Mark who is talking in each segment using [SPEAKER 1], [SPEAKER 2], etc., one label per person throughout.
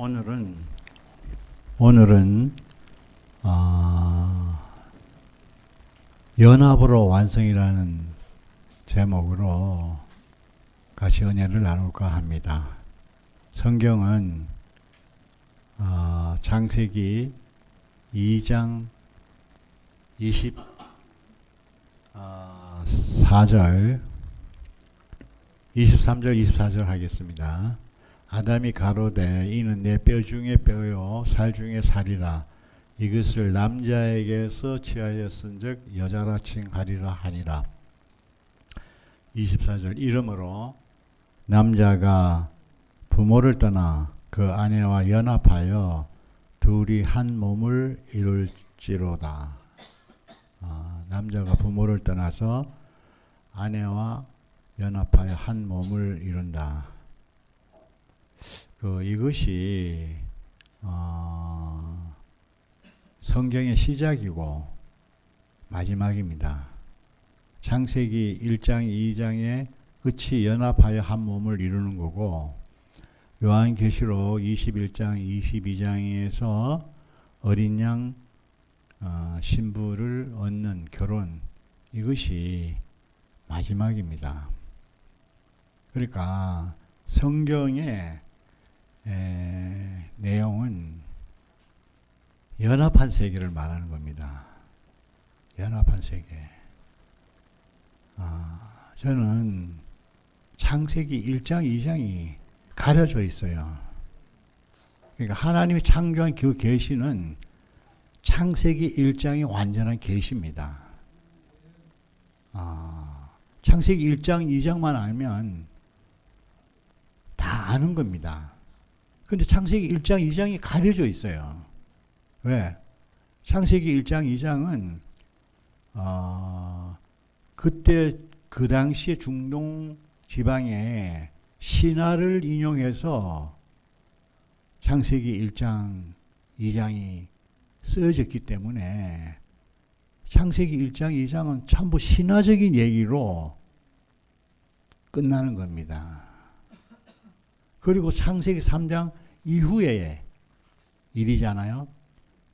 [SPEAKER 1] 오늘은 연합으로 완성이라는 제목으로 같이 은혜를 나눌까 합니다. 성경은 창세기 2장 24절 23절 24절 하겠습니다. 아담이 가로되 이는 내 뼈 중에 뼈요 살 중에 살이라 이것을 남자에게서 취하였은즉 여자라 칭하리라 하니라. 24절 이러므로 남자가 부모를 떠나 그 아내와 연합하여 둘이 한 몸을 이룰지로다. 남자가 부모를 떠나서 아내와 연합하여 한 몸을 이룬다. 이것이 성경의 시작이고 마지막입니다. 창세기 1장 2장의 끝이 연합하여 한 몸을 이루는 거고, 요한계시록 21장 22장에서 어린 양 신부를 얻는 결혼, 이것이 마지막입니다. 그러니까 성경의 내용은 연합한 세계를 말하는 겁니다. 연합한 세계. 저는 창세기 1장 2장이 가려져 있어요. 그러니까 하나님이 창조한 그 계시는 창세기 1장이 완전한 계시입니다. 창세기 1장 2장만 알면 다 아는 겁니다. 근데 창세기 1장 2장이 가려져 있어요. 왜? 창세기 1장 2장은 그때 그 당시에 중동 지방에 신화를 인용해서 창세기 1장 2장이 쓰여졌기 때문에 창세기 1장 2장은 전부 신화적인 얘기로 끝나는 겁니다. 그리고 창세기 3장 이후의 일이잖아요.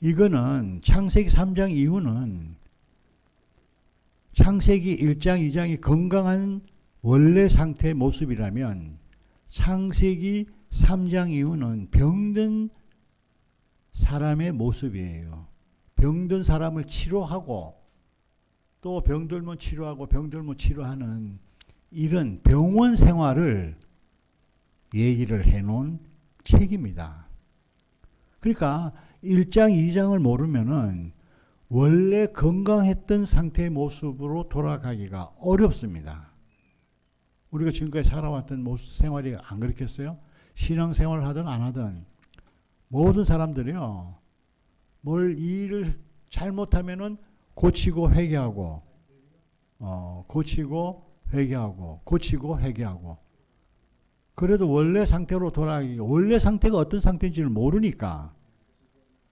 [SPEAKER 1] 이거는 창세기 3장 이후는 창세기 1장 2장이 건강한 원래 상태의 모습이라면 창세기 3장 이후는 병든 사람의 모습이에요. 병든 사람을 치료하고 또 병들면 치료하고 병들면 치료하는 이런 병원 생활을 얘기를 해놓은 책입니다. 그러니까 1장, 2장을 모르면은 원래 건강했던 상태의 모습으로 돌아가기가 어렵습니다. 우리가 지금까지 살아왔던 모습 생활이 안 그렇겠어요? 신앙생활을 하든 안 하든 모든 사람들이요, 뭘 일을 잘못하면은 고치고 회개하고, 고치고 회개하고, 고치고 회개하고. 그래도 원래 상태로 돌아가기, 원래 상태가 어떤 상태인지를 모르니까.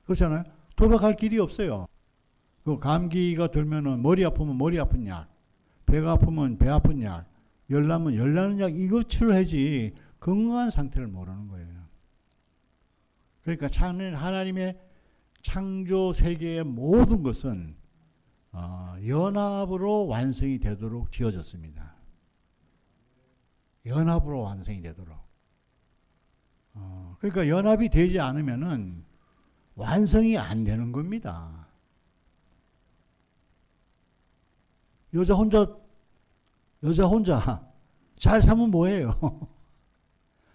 [SPEAKER 1] 그렇잖아요? 돌아갈 길이 없어요. 그 감기가 들면은 머리 아프면 머리 아픈 약, 배가 아프면 배 아픈 약, 열나면 열나는 약, 이거 치료하지 건강한 상태를 모르는 거예요. 그러니까 하나님의 창조 세계의 모든 것은 연합으로 완성이 되도록 지어졌습니다. 연합으로 완성이 되도록. 그러니까 연합이 되지 않으면은 완성이 안 되는 겁니다. 여자 혼자 잘 살면 뭐예요?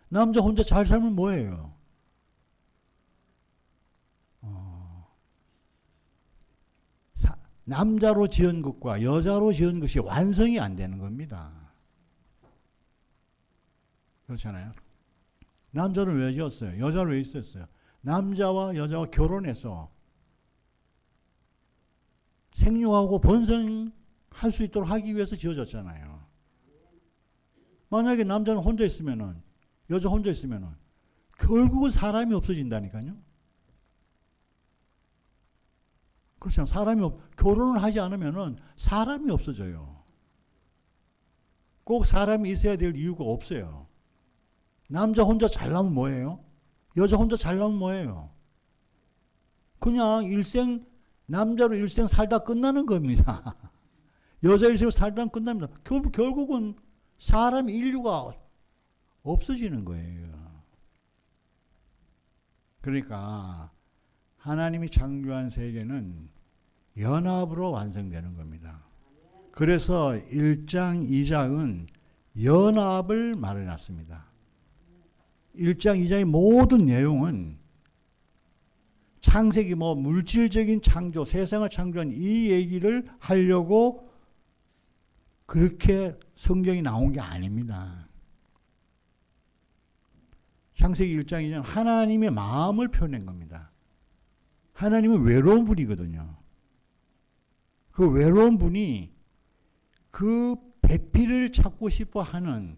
[SPEAKER 1] 남자 혼자 잘 살면 뭐예요? 남자로 지은 것과 여자로 지은 것이 완성이 안 되는 겁니다. 그렇잖아요. 남자를 왜 지었어요? 여자를 왜 있었어요? 남자와 여자와 결혼해서 생육하고 번성할 수 있도록 하기 위해서 지어졌잖아요. 만약에 남자는 혼자 있으면은, 여자 혼자 있으면은 결국은 사람이 없어진다니까요. 그렇잖아요. 결혼을 하지 않으면은 사람이 없어져요. 꼭 사람이 있어야 될 이유가 없어요. 남자 혼자 잘나면 뭐예요? 여자 혼자 잘 나오면 뭐예요? 그냥 남자로 일생 살다 끝나는 겁니다. 여자 일생으로 살다 끝납니다. 결국은 사람 인류가 없어지는 거예요. 그러니까 하나님이 창조한 세계는 연합으로 완성되는 겁니다. 그래서 1장, 2장은 연합을 말해놨습니다. 1장, 2장의 모든 내용은 창세기 물질적인 창조, 세상을 창조한 이 얘기를 하려고 그렇게 성경이 나온 게 아닙니다. 창세기 1장, 2장 하나님의 마음을 표현한 겁니다. 하나님은 외로운 분이거든요. 그 외로운 분이 그 배필을 찾고 싶어 하는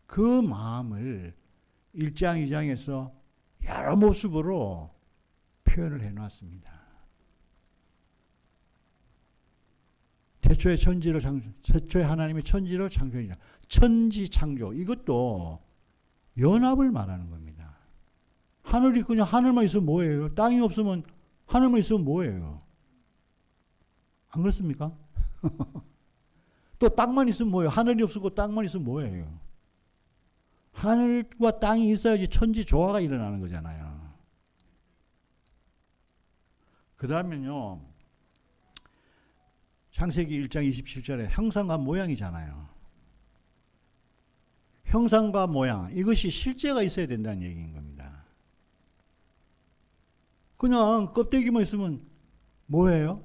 [SPEAKER 1] 그 마음을 1장, 2장에서 여러 모습으로 표현을 해놨습니다. 태초에 하나님이 천지를 창조했다. 천지 창조. 이것도 연합을 말하는 겁니다. 하늘이 그냥 하늘만 있으면 뭐예요? 땅이 없으면 하늘만 있으면 뭐예요? 안 그렇습니까? 또 땅만 있으면 뭐예요? 하늘이 없고 땅만 있으면 뭐예요? 하늘과 땅이 있어야지 천지 조화가 일어나는 거잖아요. 그 다음에는요, 창세기 1장 27절에 형상과 모양이잖아요. 형상과 모양, 이것이 실제가 있어야 된다는 얘기인 겁니다. 그냥 껍데기만 있으면 뭐예요?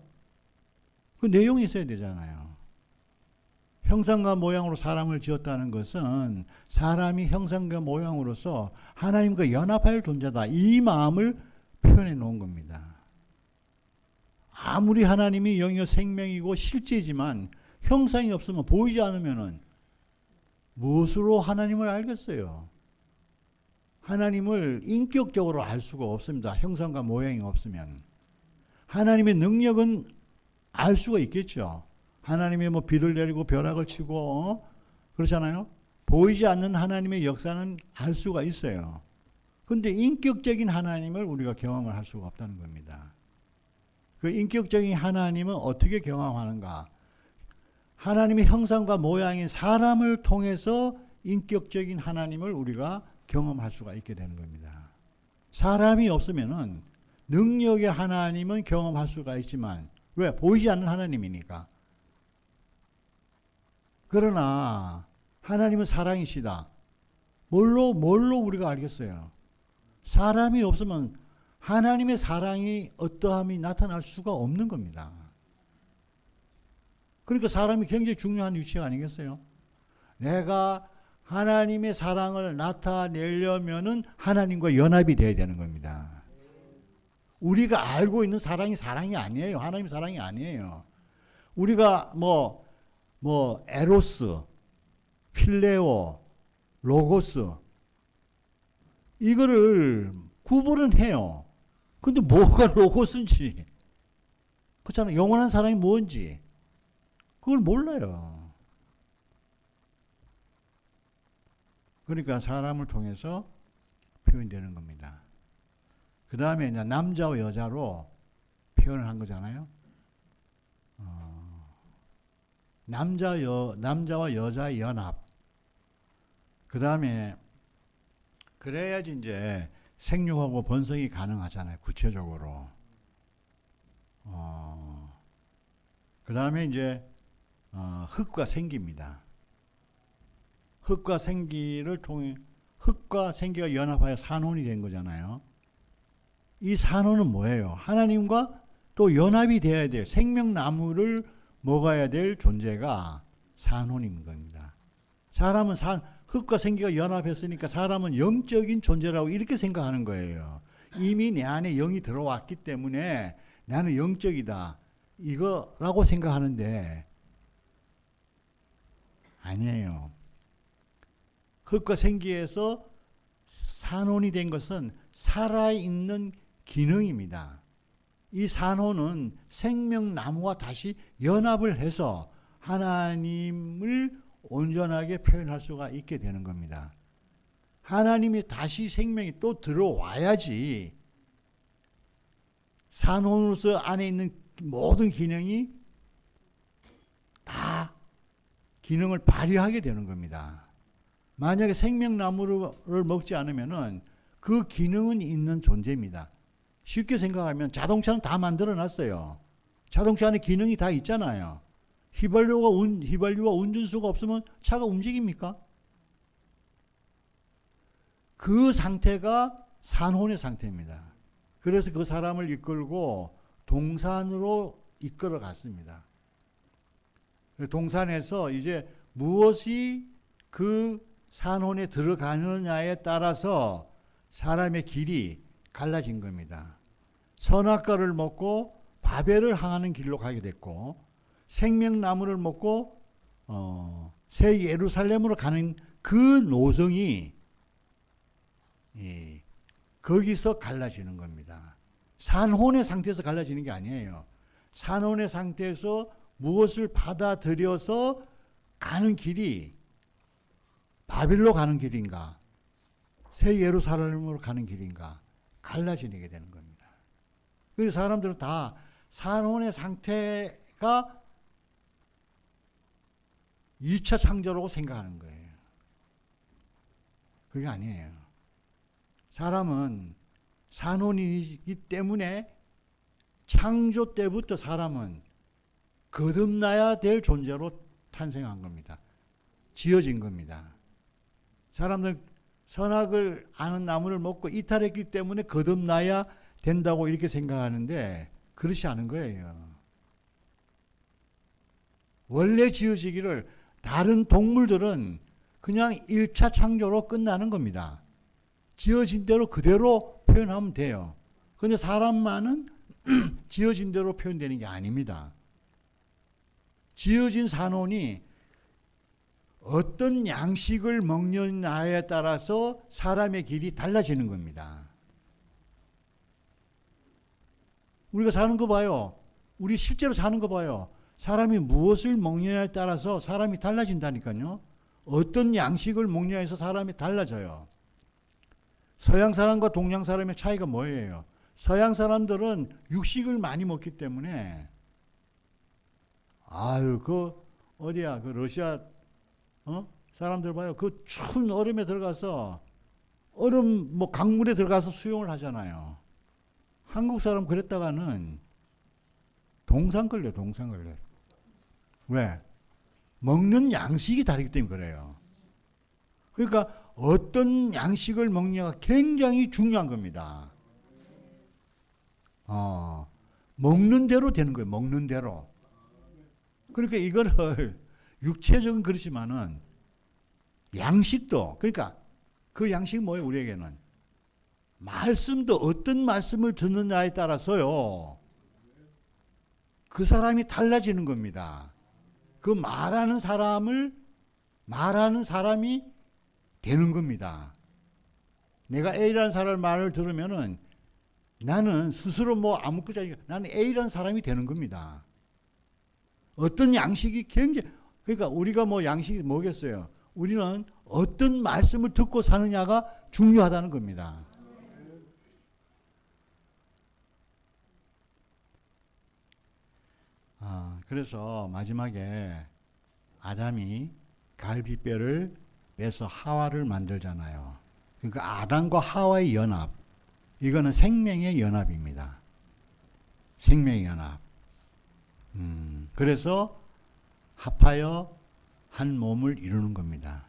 [SPEAKER 1] 그 내용이 있어야 되잖아요. 형상과 모양으로 사람을 지었다는 것은 사람이 형상과 모양으로서 하나님과 연합할 존재다. 이 마음을 표현해 놓은 겁니다. 아무리 하나님이 영이요 생명이고 실제지만 형상이 없으면 보이지 않으면은 무엇으로 하나님을 알겠어요? 하나님을 인격적으로 알 수가 없습니다. 형상과 모양이 없으면. 하나님의 능력은 알 수가 있겠죠. 하나님이 비를 내리고 벼락을 치고 그렇잖아요. 보이지 않는 하나님의 역사는 알 수가 있어요. 그런데 인격적인 하나님을 우리가 경험을 할 수가 없다는 겁니다. 그 인격적인 하나님은 어떻게 경험하는가? 하나님의 형상과 모양인 사람을 통해서 인격적인 하나님을 우리가 경험할 수가 있게 되는 겁니다. 사람이 없으면은 능력의 하나님은 경험할 수가 있지만 왜? 보이지 않는 하나님이니까. 그러나 하나님은 사랑이시다. 뭘로 우리가 알겠어요? 사람이 없으면 하나님의 사랑이 어떠함이 나타날 수가 없는 겁니다. 그러니까 사람이 굉장히 중요한 위치가 아니겠어요? 내가 하나님의 사랑을 나타내려면은 하나님과 연합이 돼야 되는 겁니다. 우리가 알고 있는 사랑이 아니에요. 하나님 사랑이 아니에요. 우리가 에로스, 필레오, 로고스 이거를 구분은 해요. 근데 뭐가 로고스인지, 그렇잖아요. 영원한 사랑이 뭔지 그걸 몰라요. 그러니까 사람을 통해서 표현되는 겁니다. 그 다음에 이제 남자와 여자로 표현을 한 거잖아요. 남자와 여자의 연합. 그 다음에 그래야지 이제 생육하고 번성이 가능하잖아요. 구체적으로. 그 다음에 이제 흙과 생기입니다. 흙과 생기를 통해 흙과 생기가 연합하여 산혼이 된 거잖아요. 이 산혼은 뭐예요? 하나님과 또 연합이 되어야 될 생명나무를 먹어야 될 존재가 산혼인 겁니다. 사람은 흙과 생기가 연합했으니까 사람은 영적인 존재라고 이렇게 생각하는 거예요. 이미 내 안에 영이 들어왔기 때문에 나는 영적이다. 이거라고 생각하는데 아니에요. 흙과 생기에서 산혼이 된 것은 살아있는 기능입니다. 이 산혼은 생명나무와 다시 연합을 해서 하나님을 온전하게 표현할 수가 있게 되는 겁니다. 하나님이 다시 생명이 또 들어와야지 산혼으로서 안에 있는 모든 기능이 다 기능을 발휘하게 되는 겁니다. 만약에 생명나무를 먹지 않으면은 그 기능은 있는 존재입니다. 쉽게 생각하면 자동차는 다 만들어 놨어요. 자동차 안에 기능이 다 있잖아요. 휘발유와 운전수가 없으면 차가 움직입니까? 그 상태가 산혼의 상태입니다. 그래서 그 사람을 이끌고 동산으로 이끌어 갔습니다. 동산에서 이제 무엇이 그 산혼에 들어가느냐에 따라서 사람의 길이 갈라진 겁니다. 선악과를 먹고 바벨을 향하는 길로 가게 됐고, 생명나무를 먹고 새 예루살렘으로 가는 그 노정이 거기서 갈라지는 겁니다. 산혼의 상태에서 갈라지는 게 아니에요. 산혼의 상태에서 무엇을 받아들여서 가는 길이 바빌로 가는 길인가, 새 예루살렘으로 가는 길인가 갈라지게 되는 겁니다. 그래서 사람들은 다 산혼의 상태가 2차 창조라고 생각하는 거예요. 그게 아니에요. 사람은 산혼이기 때문에 창조 때부터 사람은 거듭나야 될 존재로 탄생한 겁니다. 지어진 겁니다. 사람들은 선악을 아는 나무를 먹고 이탈했기 때문에 거듭나야 된다고 이렇게 생각하는데 그렇지 않은 거예요. 원래 지어지기를 다른 동물들은 그냥 1차 창조로 끝나는 겁니다. 지어진 대로 그대로 표현하면 돼요. 그런데 사람만은 지어진 대로 표현되는 게 아닙니다. 지어진 산혼이 어떤 양식을 먹느냐에 따라서 사람의 길이 달라지는 겁니다. 우리가 사는 거 봐요. 우리 실제로 사는 거 봐요. 사람이 무엇을 먹느냐에 따라서 사람이 달라진다니까요. 어떤 양식을 먹느냐에서 사람이 달라져요. 서양 사람과 동양 사람의 차이가 뭐예요? 서양 사람들은 육식을 많이 먹기 때문에 어디야? 그 러시아 사람들 봐요. 그 추운 얼음에 들어가서 강물에 들어가서 수영을 하잖아요. 한국 사람 그랬다가는 동상 걸려. 왜? 먹는 양식이 다르기 때문에 그래요. 그러니까 어떤 양식을 먹냐가 굉장히 중요한 겁니다. 먹는 대로 되는 거예요. 먹는 대로. 그러니까 이거를 육체적은 그렇지만은 양식도, 그러니까 그 양식이 뭐예요? 우리에게는 말씀도 어떤 말씀을 듣느냐에 따라서요 그 사람이 달라지는 겁니다. 그 말하는 사람이 되는 겁니다. 내가 A라는 사람의 말을 들으면은 나는 스스로 아무것도 아니고 나는 A라는 사람이 되는 겁니다. 어떤 양식이 그러니까 우리가 양식이 뭐겠어요? 우리는 어떤 말씀을 듣고 사느냐가 중요하다는 겁니다. 그래서 마지막에 아담이 갈비뼈를 빼서 하와를 만들잖아요. 그러니까 아담과 하와의 연합, 이거는 생명의 연합입니다. 생명의 연합. 그래서 합하여 한 몸을 이루는 겁니다.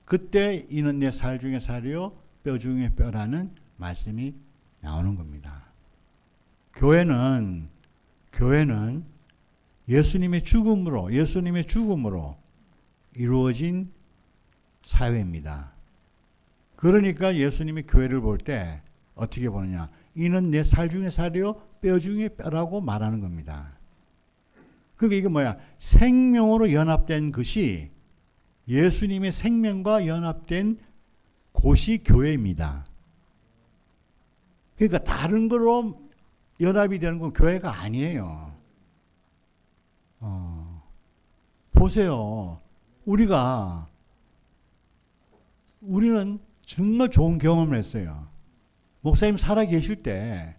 [SPEAKER 1] 그때 이는 내 살 중에 살이요 뼈 중에 뼈라는 말씀이 나오는 겁니다. 교회는 예수님의 죽음으로 이루어진 사회입니다. 그러니까 예수님이 교회를 볼 때 어떻게 보느냐? 이는 내 살 중에 살이요 뼈 중에 뼈라고 말하는 겁니다. 그러니까 이게 뭐야? 생명으로 연합된 것이, 예수님의 생명과 연합된 곳이 교회입니다. 그러니까 다른 거로 연합이 되는 건 교회가 아니에요. 보세요. 우리가 우리는 정말 좋은 경험을 했어요. 목사님 살아계실 때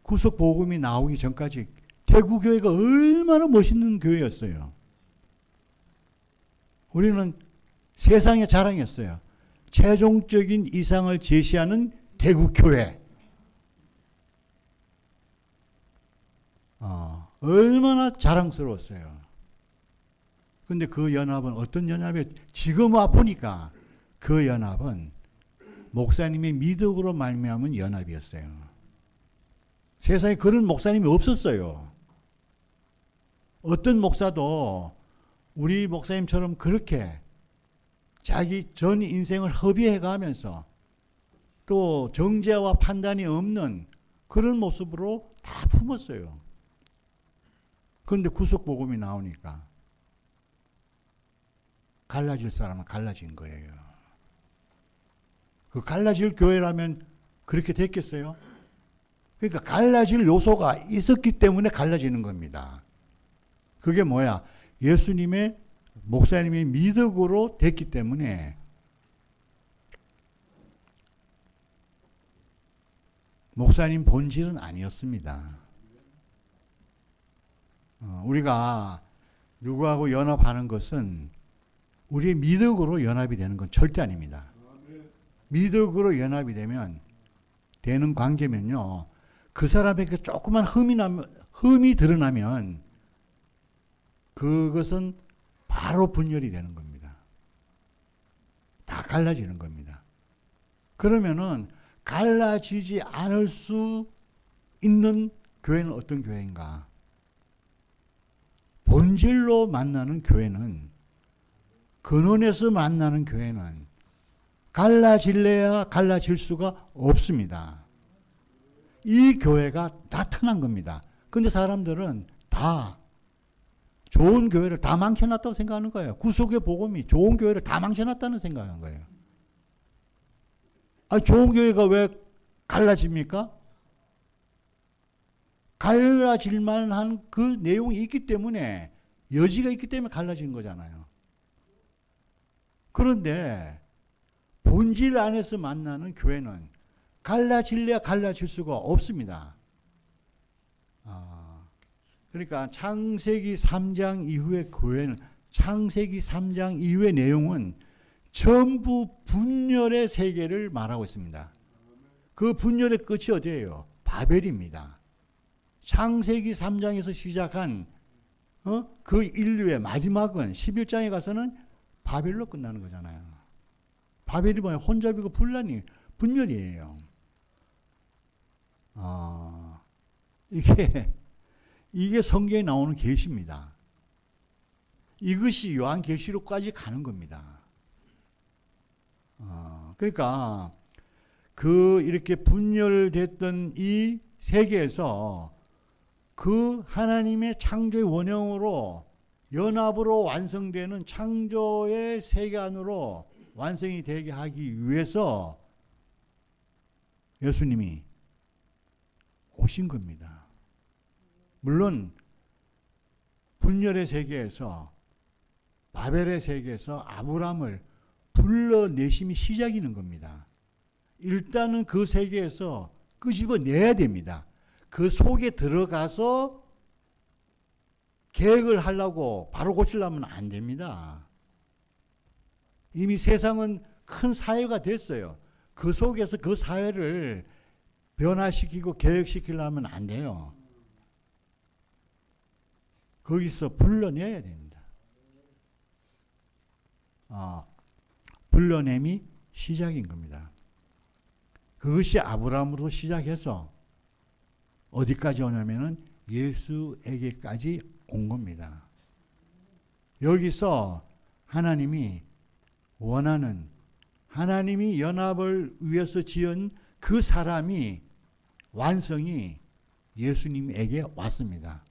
[SPEAKER 1] 구속 복음이 나오기 전까지 대구교회가 얼마나 멋있는 교회였어요. 우리는 세상의 자랑이었어요. 최종적인 이상을 제시하는 대구교회. 얼마나 자랑스러웠어요. 근데 그 연합은 어떤 연합이에요? 지금 와 보니까 그 연합은 목사님의 미덕으로 말미암은 연합이었어요. 세상에 그런 목사님이 없었어요. 어떤 목사도 우리 목사님처럼 그렇게 자기 전 인생을 허비해 가면서 또 정죄와 판단이 없는 그런 모습으로 다 품었어요. 그런데 구속복음이 나오니까 갈라질 사람은 갈라진 거예요. 그 갈라질 교회라면 그렇게 됐겠어요? 그러니까 갈라질 요소가 있었기 때문에 갈라지는 겁니다. 그게 뭐야? 예수님의 목사님이 미덕으로 됐기 때문에 목사님 본질은 아니었습니다. 우리가 누구하고 연합하는 것은 우리의 미덕으로 연합이 되는 건 절대 아닙니다. 미덕으로 연합이 되는 관계면요. 그 사람에게 조그만 흠이 드러나면 그것은 바로 분열이 되는 겁니다. 다 갈라지는 겁니다. 그러면은 갈라지지 않을 수 있는 교회는 어떤 교회인가? 본질로 만나는 교회는, 근원에서 만나는 교회는 갈라질래야 갈라질 수가 없습니다. 이 교회가 나타난 겁니다. 근데 사람들은 다 좋은 교회를 다 망쳐놨다고 생각하는 거예요. 구속의 복음이 좋은 교회를 다 망쳐놨다는 생각하는 거예요. 좋은 교회가 왜 갈라집니까? 갈라질 만한 그 내용이 있기 때문에, 여지가 있기 때문에 갈라지는 거잖아요. 그런데 본질 안에서 만나는 교회는 갈라질래야 갈라질 수가 없습니다. 그러니까 창세기 3장 이후의 교회는, 창세기 3장 이후의 내용은 전부 분열의 세계를 말하고 있습니다. 그 분열의 끝이 어디예요? 바벨입니다. 창세기 3장에서 시작한 그 인류의 마지막은 11장에 가서는 바벨로 끝나는 거잖아요. 바벨이 뭐예요? 혼잡이고 분열이에요. 이게 성경에 나오는 계시입니다. 이것이 요한계시록까지 가는 겁니다. 그러니까 이렇게 분열됐던 이 세계에서 그 하나님의 창조의 원형으로 연합으로 완성되는 창조의 세계 안으로 완성이 되게 하기 위해서 예수님이 오신 겁니다. 물론 분열의 세계에서, 바벨의 세계에서 아브라함을 불러내심이 시작이는 겁니다. 일단은 그 세계에서 끄집어내야 됩니다. 그 속에 들어가서 계획을 하려고 바로 고치려면 안 됩니다. 이미 세상은 큰 사회가 됐어요. 그 속에서 그 사회를 변화시키고 계획시키려면 안 돼요. 거기서 불러내야 됩니다. 불러냄이 시작인 겁니다. 그것이 아브라함으로 시작해서 어디까지 오냐면은 예수에게까지 온 겁니다. 여기서 하나님이 원하는, 하나님이 연합을 위해서 지은 그 사람이, 완성이 예수님에게 왔습니다.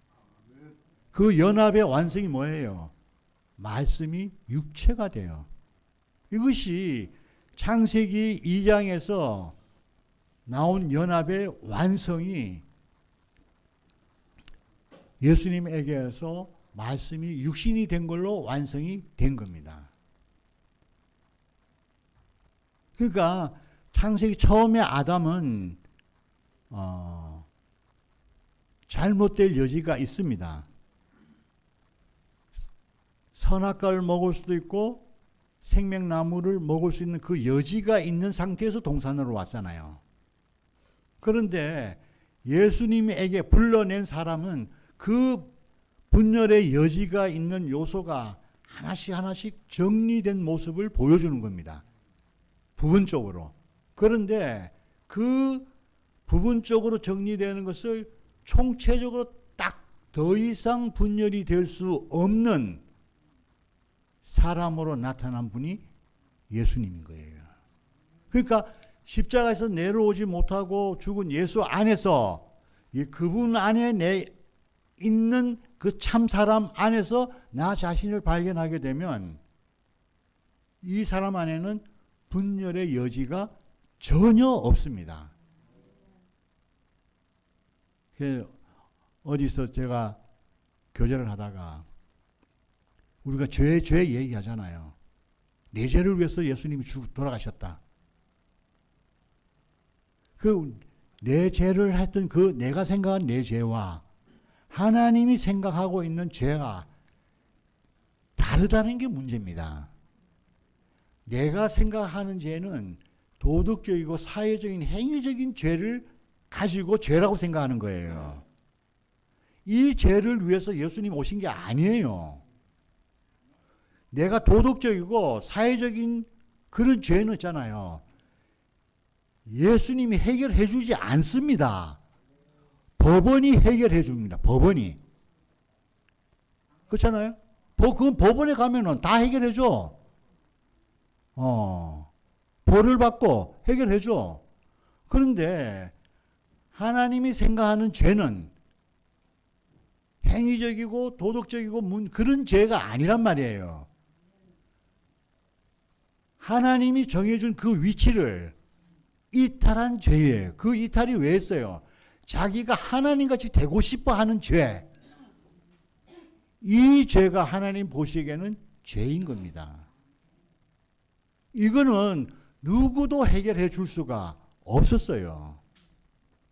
[SPEAKER 1] 그 연합의 완성이 뭐예요? 말씀이 육체가 돼요. 이것이 창세기 2장에서 나온 연합의 완성이 예수님에게서 말씀이 육신이 된 걸로 완성이 된 겁니다. 그러니까 창세기 처음에 아담은 잘못될 여지가 있습니다. 선악과를 먹을 수도 있고 생명나무를 먹을 수 있는 그 여지가 있는 상태에서 동산으로 왔잖아요. 그런데 예수님에게 불러낸 사람은 그 분열의 여지가 있는 요소가 하나씩 하나씩 정리된 모습을 보여주는 겁니다. 부분적으로. 그런데 그 부분적으로 정리되는 것을 총체적으로 딱 더 이상 분열이 될 수 없는 사람으로 나타난 분이 예수님인 거예요. 그러니까 십자가에서 내려오지 못하고 죽은 예수 안에서 그분 안에 있는 그 참 사람 안에서 나 자신을 발견하게 되면 이 사람 안에는 분열의 여지가 전혀 없습니다. 어디서 제가 교제를 하다가 우리가 죄 얘기하잖아요. 내 죄를 위해서 예수님이 돌아가셨다. 내 죄를 했던 내가 생각한 내 죄와 하나님이 생각하고 있는 죄가 다르다는 게 문제입니다. 내가 생각하는 죄는 도덕적이고 사회적인 행위적인 죄를 가지고 죄라고 생각하는 거예요. 이 죄를 위해서 예수님 오신 게 아니에요. 내가 도덕적이고 사회적인 그런 죄는 있잖아요. 예수님이 해결해 주지 않습니다. 법원이 해결해 줍니다. 법원이. 그렇잖아요? 그건 법원에 가면은 다 해결해 줘. 벌을 받고 해결해 줘. 그런데 하나님이 생각하는 죄는 행위적이고 도덕적이고 그런 죄가 아니란 말이에요. 하나님이 정해준 그 위치를 이탈한 죄예요. 그 이탈이 왜 했어요? 자기가 하나님같이 되고 싶어 하는 죄. 이 죄가 하나님 보시기에는 죄인 겁니다. 이거는 누구도 해결해 줄 수가 없었어요.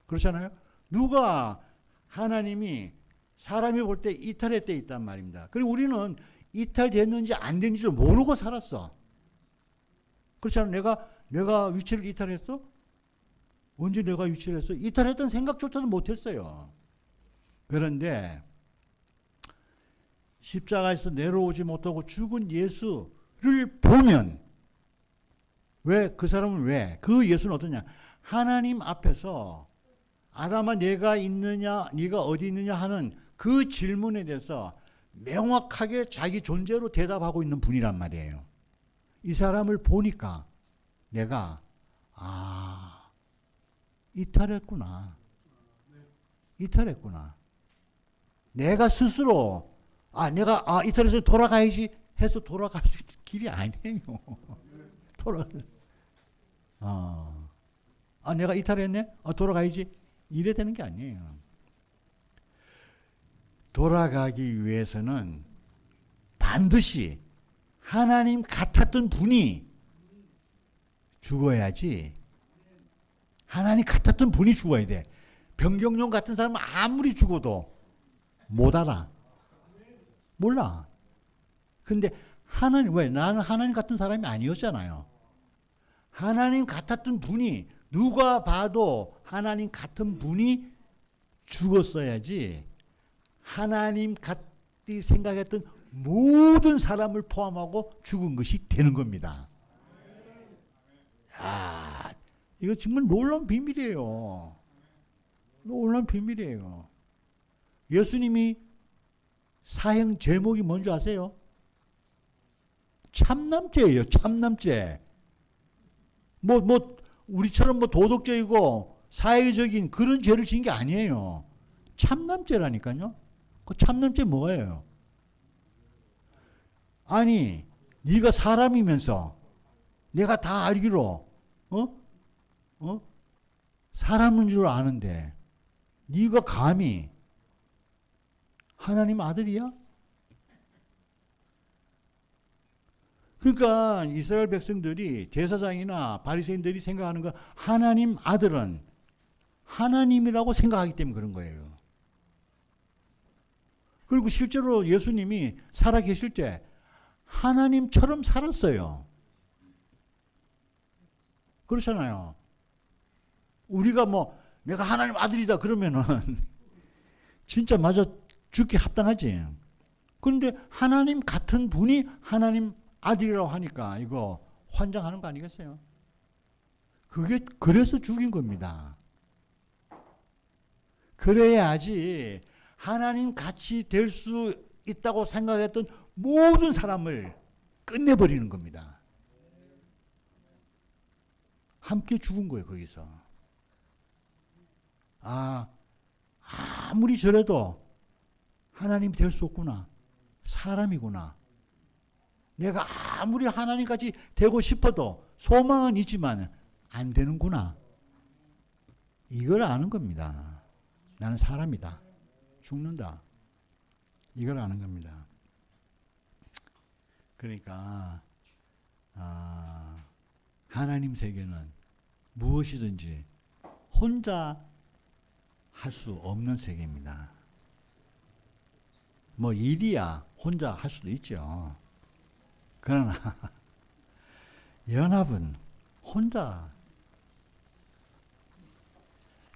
[SPEAKER 1] 그렇잖아요? 누가 하나님이 사람이 볼 때 이탈의 때 있단 말입니다. 그리고 우리는 이탈됐는지 안 됐는지 모르고 살았어. 그렇잖아요? 내가 위치를 이탈했어? 언제 내가 위치를 했어? 이탈했던 생각조차도 못했어요. 그런데 십자가에서 내려오지 못하고 죽은 예수를 보면 왜 그 사람은 왜? 그 예수는 어떠냐? 하나님 앞에서 아담아 네가 있느냐 네가 어디 있느냐 하는 그 질문에 대해서 명확하게 자기 존재로 대답하고 있는 분이란 말이에요. 이 사람을 보니까 내가 이탈했구나. 이탈했구나. 내가 스스로 내가 이탈해서 돌아가야지 해서 돌아갈 수 있는 길이 아니에요. 내가 이탈했네? 돌아가야지. 이래 되는 게 아니에요. 돌아가기 위해서는 반드시 하나님 같았던 분이 죽어야지. 하나님 같았던 분이 죽어야 돼. 병경용 같은 사람은 아무리 죽어도 못 알아. 몰라. 근데 왜? 나는 하나님 같은 사람이 아니었잖아요. 하나님 같았던 분이 누가 봐도 하나님 같은 분이 죽었어야지 하나님 같이 생각했던 모든 사람을 포함하고 죽은 것이 되는 겁니다. 이거 정말 놀라운 비밀이에요. 놀라운 비밀이에요. 예수님이 사형 제목이 뭔지 아세요? 참남죄예요. 참남죄. 우리처럼 도덕적이고 사회적인 그런 죄를 지은 게 아니에요. 참남죄라니까요. 그 참남죄 뭐예요? 아니, 네가 사람이면서 내가 다 알기로 사람인 줄 아는데 네가 감히 하나님 아들이야? 그러니까 이스라엘 백성들이 제사장이나 바리새인들이 생각하는 거 하나님 아들은 하나님이라고 생각하기 때문에 그런 거예요. 그리고 실제로 예수님이 살아계실 때 하나님처럼 살았어요. 그렇잖아요. 우리가 뭐 내가 하나님 아들이다 그러면은 진짜 맞아 죽기 합당하지. 그런데 하나님 같은 분이 하나님 아들이라고 하니까 이거 환장하는 거 아니겠어요? 그게 그래서 죽인 겁니다. 그래야지 하나님 같이 될 수 있다고 생각했던 모든 사람을 끝내버리는 겁니다. 함께 죽은 거예요, 거기서. 아무리 저래도 하나님이 될 수 없구나. 사람이구나. 내가 아무리 하나님같이 되고 싶어도 소망은 있지만 안 되는구나. 이걸 아는 겁니다. 나는 사람이다. 죽는다. 이걸 아는 겁니다. 그러니까 하나님 세계는 무엇이든지 혼자 할 수 없는 세계입니다. 뭐 일이야 혼자 할 수도 있죠. 그러나 연합은 혼자.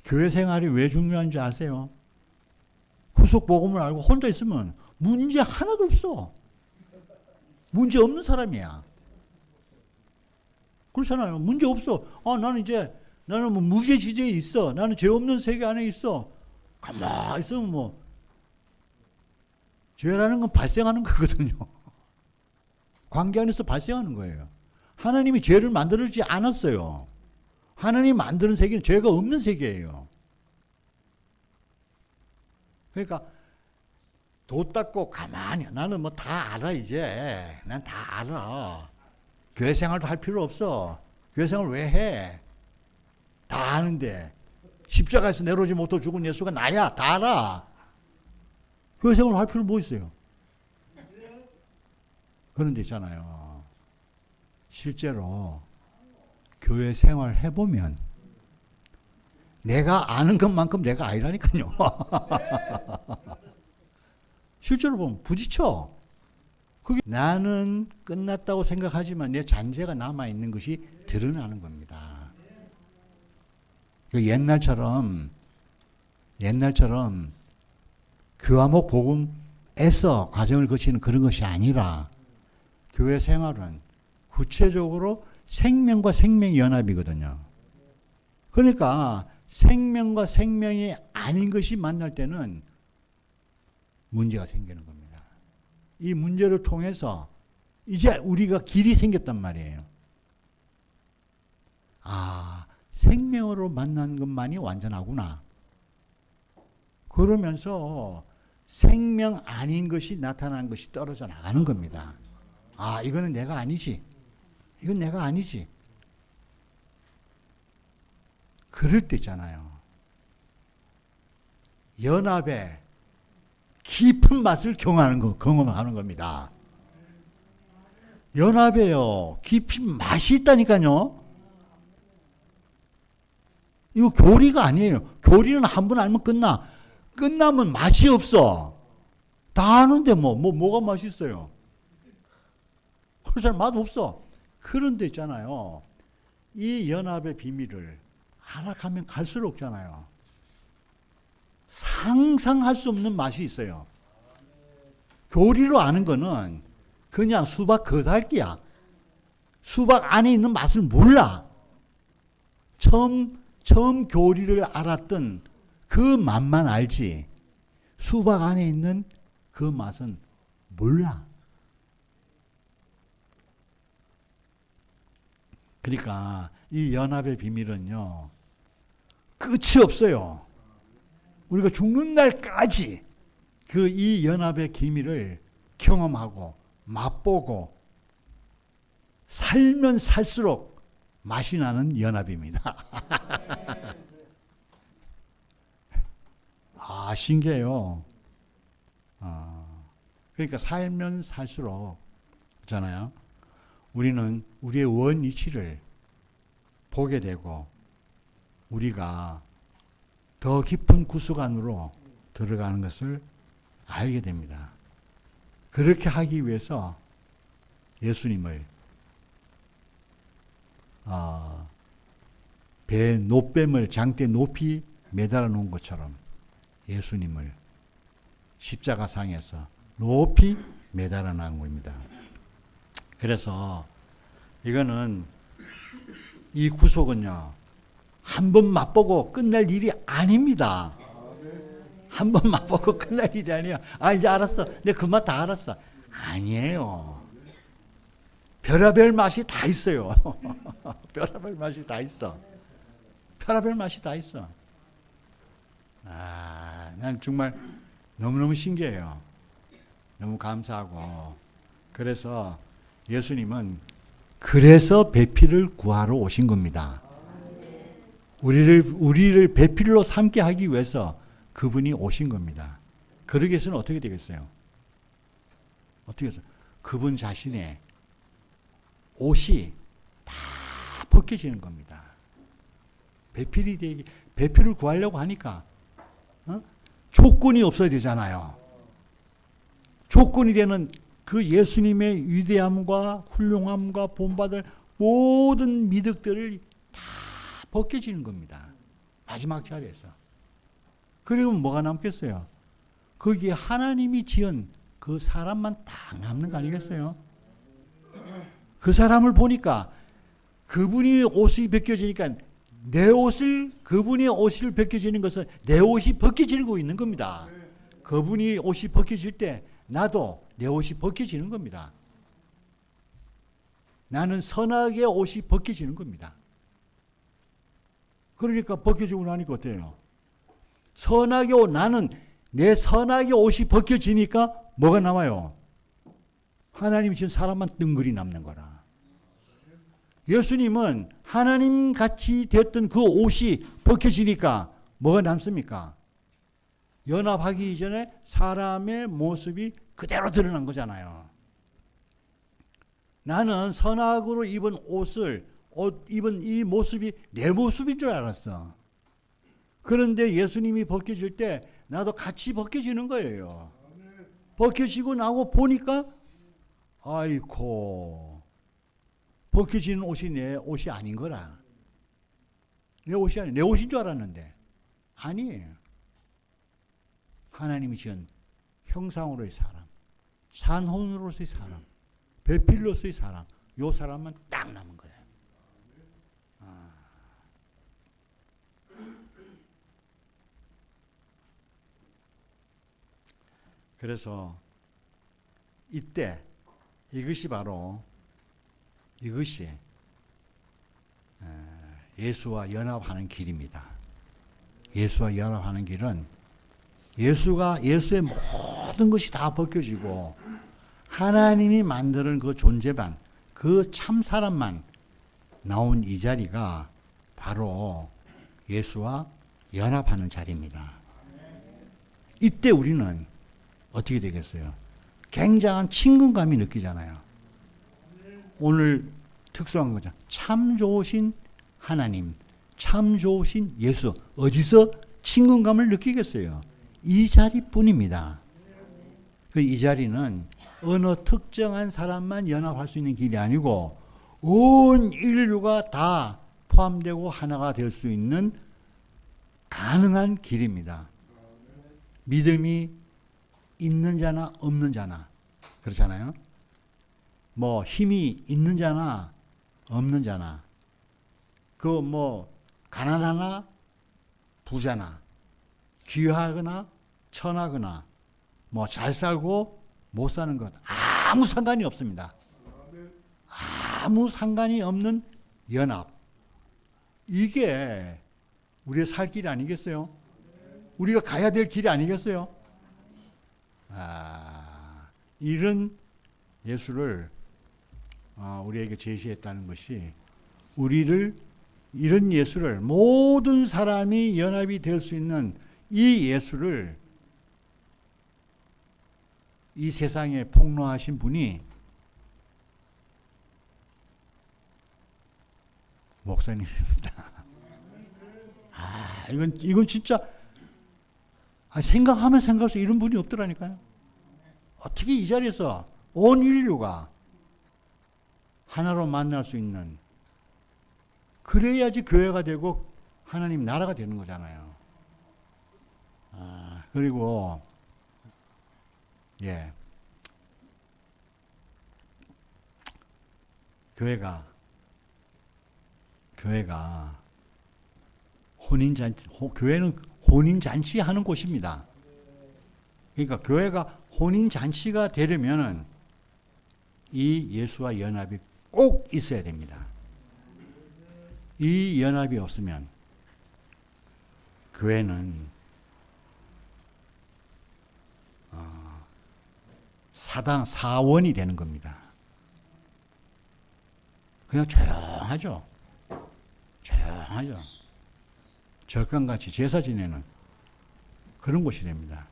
[SPEAKER 1] 교회 생활이 왜 중요한지 아세요? 구속 복음을 알고 혼자 있으면 문제 하나도 없어. 문제 없는 사람이야. 그렇잖아요. 문제 없어. 나는 뭐 무죄지제에 있어. 나는 죄 없는 세계 안에 있어. 가만히 있으면 뭐 죄라는 건 발생하는 거거든요. 관계 안에서 발생하는 거예요. 하나님이 죄를 만들지 않았어요. 하나님이 만드는 세계는 죄가 없는 세계예요. 그러니까 도 닦고 가만히 나는 뭐 다 알아 이제. 난 다 알아. 교회 생활도 할 필요 없어. 교회 생활 왜 해? 다 아는데. 십자가에서 내려오지 못하고 죽은 예수가 나야. 다 알아. 교회 생활 할 필요 뭐 있어요? 그런 데 있잖아요. 실제로 교회 생활 해보면 내가 아는 것만큼 내가 아니라니까요. 실제로 보면 부딪혀. 그게 나는 끝났다고 생각하지만 내 잔재가 남아있는 것이 드러나는 겁니다. 옛날처럼 교화목 복음에서 과정을 거치는 그런 것이 아니라 교회 생활은 구체적으로 생명과 생명의 연합이거든요. 그러니까 생명과 생명이 아닌 것이 만날 때는 문제가 생기는 겁니다. 이 문제를 통해서 이제 우리가 길이 생겼단 말이에요. 생명으로 만난 것만이 완전하구나. 그러면서 생명 아닌 것이 나타나는 것이 떨어져 나가는 겁니다. 이거는 내가 아니지. 이건 내가 아니지. 그럴 때 있잖아요. 연합의 깊은 맛을 경험하는 겁니다. 연합에요. 깊은 맛이 있다니까요. 이거 교리가 아니에요. 교리는 한 번 알면 끝나. 끝나면 맛이 없어. 다 아는데 뭐가 맛있어요. 그래서 맛 없어. 그런데 있잖아요. 이 연합의 비밀을 알아가면 갈수록 있잖아요. 상상할 수 없는 맛이 있어요. 교리로 아는 거는 그냥 수박 겉핥기야. 수박 안에 있는 맛을 몰라. 처음 교리를 알았던 그 맛만 알지. 수박 안에 있는 그 맛은 몰라. 그러니까 이 연합의 비밀은요. 끝이 없어요. 우리가 죽는 날까지 그 이 연합의 기밀을 경험하고 맛보고 살면 살수록 맛이 나는 연합입니다. 신기해요. 그러니까 살면 살수록 있잖아요. 우리는 우리의 원위치를 보게 되고 우리가 더 깊은 구속 안으로 들어가는 것을 알게 됩니다. 그렇게 하기 위해서 예수님을 배 노뱀을 장대 높이 매달아 놓은 것처럼 예수님을 십자가상에서 높이 매달아 놓은 겁니다. 그래서 이거는 이 구속은요, 한 번 맛보고 끝날 일이 아닙니다. 한 번 맛보고 끝날 일이 아니야. 이제 알았어. 내가 그 맛 다 알았어. 아니에요. 별의별 맛이 다 있어요. 별의별 맛이 다 있어. 별의별 맛이 다 있어. 난 정말 너무너무 신기해요. 너무 감사하고. 그래서 예수님은 그래서 배필을 구하러 오신 겁니다. 우리를 배필로 삼게 하기 위해서 그분이 오신 겁니다. 그러기 위해서는 어떻게 되겠어요? 어떻게 해서 그분 자신의 옷이 다 벗겨지는 겁니다. 배필을 구하려고 하니까 조건이 없어야 되잖아요. 조건이 되는 그 예수님의 위대함과 훌륭함과 본받을 모든 미덕들을 다 벗겨지는 겁니다. 마지막 자리에서. 그리고 뭐가 남겠어요? 거기에 하나님이 지은 그 사람만 딱 남는 거 아니겠어요? 그 사람을 보니까 그분이 옷이 벗겨지니까 내 옷을, 그분의 옷을 벗겨지는 것은 내 옷이 벗겨지고 있는 겁니다. 그분이 옷이 벗겨질 때 나도 내 옷이 벗겨지는 겁니다. 나는 선악의 옷이 벗겨지는 겁니다. 그러니까 벗겨지고 나니까 어때요? 선악의 옷, 나는 내 선악의 옷이 벗겨지니까 뭐가 남아요? 하나님이 지은 사람만 뜬글이 남는 거라. 예수님은 하나님 같이 되었던 그 옷이 벗겨지니까 뭐가 남습니까? 연합하기 이전에 사람의 모습이 그대로 드러난 거잖아요. 나는 선악으로 입은 옷 입은 이 모습이 내 모습인 줄 알았어. 그런데 예수님이 벗겨질 때 나도 같이 벗겨지는 거예요. 벗겨지고 나고 보니까 아이고, 벗겨지는 옷이 내 옷이 아닌 거라. 내 옷이 아니, 내 옷인 줄 알았는데 아니에요. 하나님이 지은 형상으로의 사람, 산혼으로서의 사람, 배필로서의 사람, 요 사람만 딱 남은 거예요. 그래서 이때 이것이 예수와 연합하는 길입니다. 예수와 연합하는 길은 예수의 모든 것이 다 벗겨지고 하나님이 만드는 그 존재만, 그 참 사람만 나온 이 자리가 바로 예수와 연합하는 자리입니다. 이때 우리는 어떻게 되겠어요? 굉장한 친근감이 느끼잖아요. 오늘 특수한 거죠. 참 좋으신 하나님, 참 좋으신 예수. 어디서 친근감을 느끼겠어요? 이 자리뿐입니다. 이 자리는 어느 특정한 사람만 연합할 수 있는 길이 아니고 온 인류가 다 포함되고 하나가 될 수 있는 가능한 길입니다. 믿음이 있는 자나 없는 자나 그렇잖아요. 뭐 힘이 있는 자나 없는 자나, 그 뭐 가난하나 부자나, 귀하거나 천하거나, 뭐 잘 살고 못 사는 것 아무 상관이 없습니다. 아무 상관이 없는 연합. 이게 우리의 살 길이 아니겠어요? 우리가 가야 될 길이 아니겠어요? 이런 예수를 우리에게 제시했다는 것이 이런 예수를, 모든 사람이 연합이 될 수 있는 이 예수를 이 세상에 폭로하신 분이 목사님입니다. 이건 진짜 생각하면 생각할수록 이런 분이 없더라니까요. 어떻게 이 자리에서 온 인류가 하나로 만날 수 있는, 그래야지 교회가 되고 하나님 나라가 되는 거잖아요. 그리고 교회가 교회는 혼인잔치 하는 곳입니다. 그러니까 교회가 혼인잔치가 되려면은 이 예수와 연합이 꼭 있어야 됩니다. 이 연합이 없으면 교회는 사원이 되는 겁니다. 그냥 조용하죠. 절간같이 제사 지내는 그런 곳이 됩니다.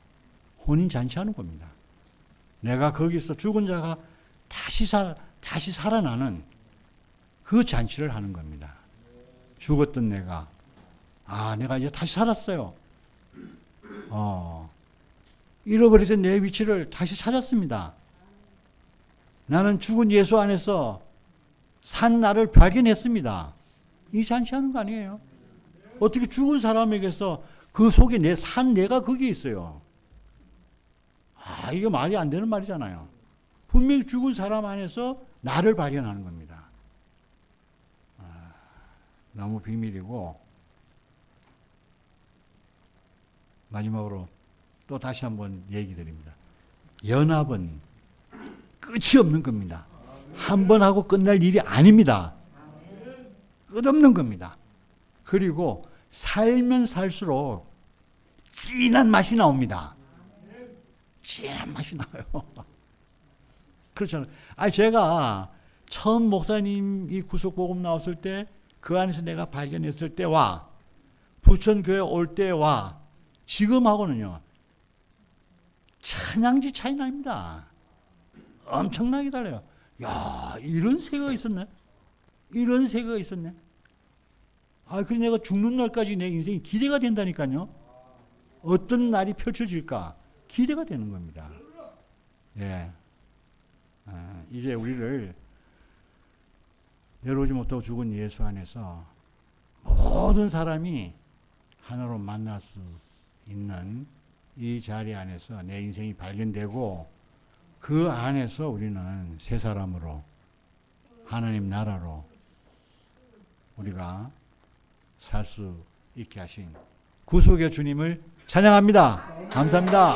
[SPEAKER 1] 혼인잔치하는 겁니다. 내가 거기서 죽은 자가 다시 살아나는 그 잔치를 하는 겁니다. 죽었던 내가 이제 다시 살았어요. 잃어버리던 내 위치를 다시 찾았습니다. 나는 죽은 예수 안에서 산 나를 발견했습니다. 이 잔치하는 거 아니에요? 어떻게 죽은 사람에게서 그 속에 내가 거기에 있어요. 이게 말이 안 되는 말이잖아요. 분명히 죽은 사람 안에서 나를 발견하는 겁니다. 너무 비밀이고, 마지막으로 또 다시 한번 얘기 드립니다. 연합은 끝이 없는 겁니다. 한 번 하고 끝날 일이 아닙니다. 끝없는 겁니다. 그리고 살면 살수록 진한 맛이 나옵니다. 진한 맛이 나와요. 그렇잖아요. 제가 처음 목사님 이 구속복음 나왔을 때 그 안에서 내가 발견했을 때와 부천교회 올 때와 지금하고는요, 천양지 차이 납니다. 엄청나게 달라요. 이런 세계가 있었네. 이런 세계가 있었네. 그래서 내가 죽는 날까지 내 인생이 기대가 된다니까요. 어떤 날이 펼쳐질까 기대가 되는 겁니다. 이제 우리를 내려오지 못하고 죽은 예수 안에서 모든 사람이 하나로 만날 수 있는 이 자리 안에서 내 인생이 발견되고, 그 안에서 우리는 새 사람으로 하나님 나라로 우리가 살 수 있게 하신 구속의 주님을 찬양합니다. 감사합니다.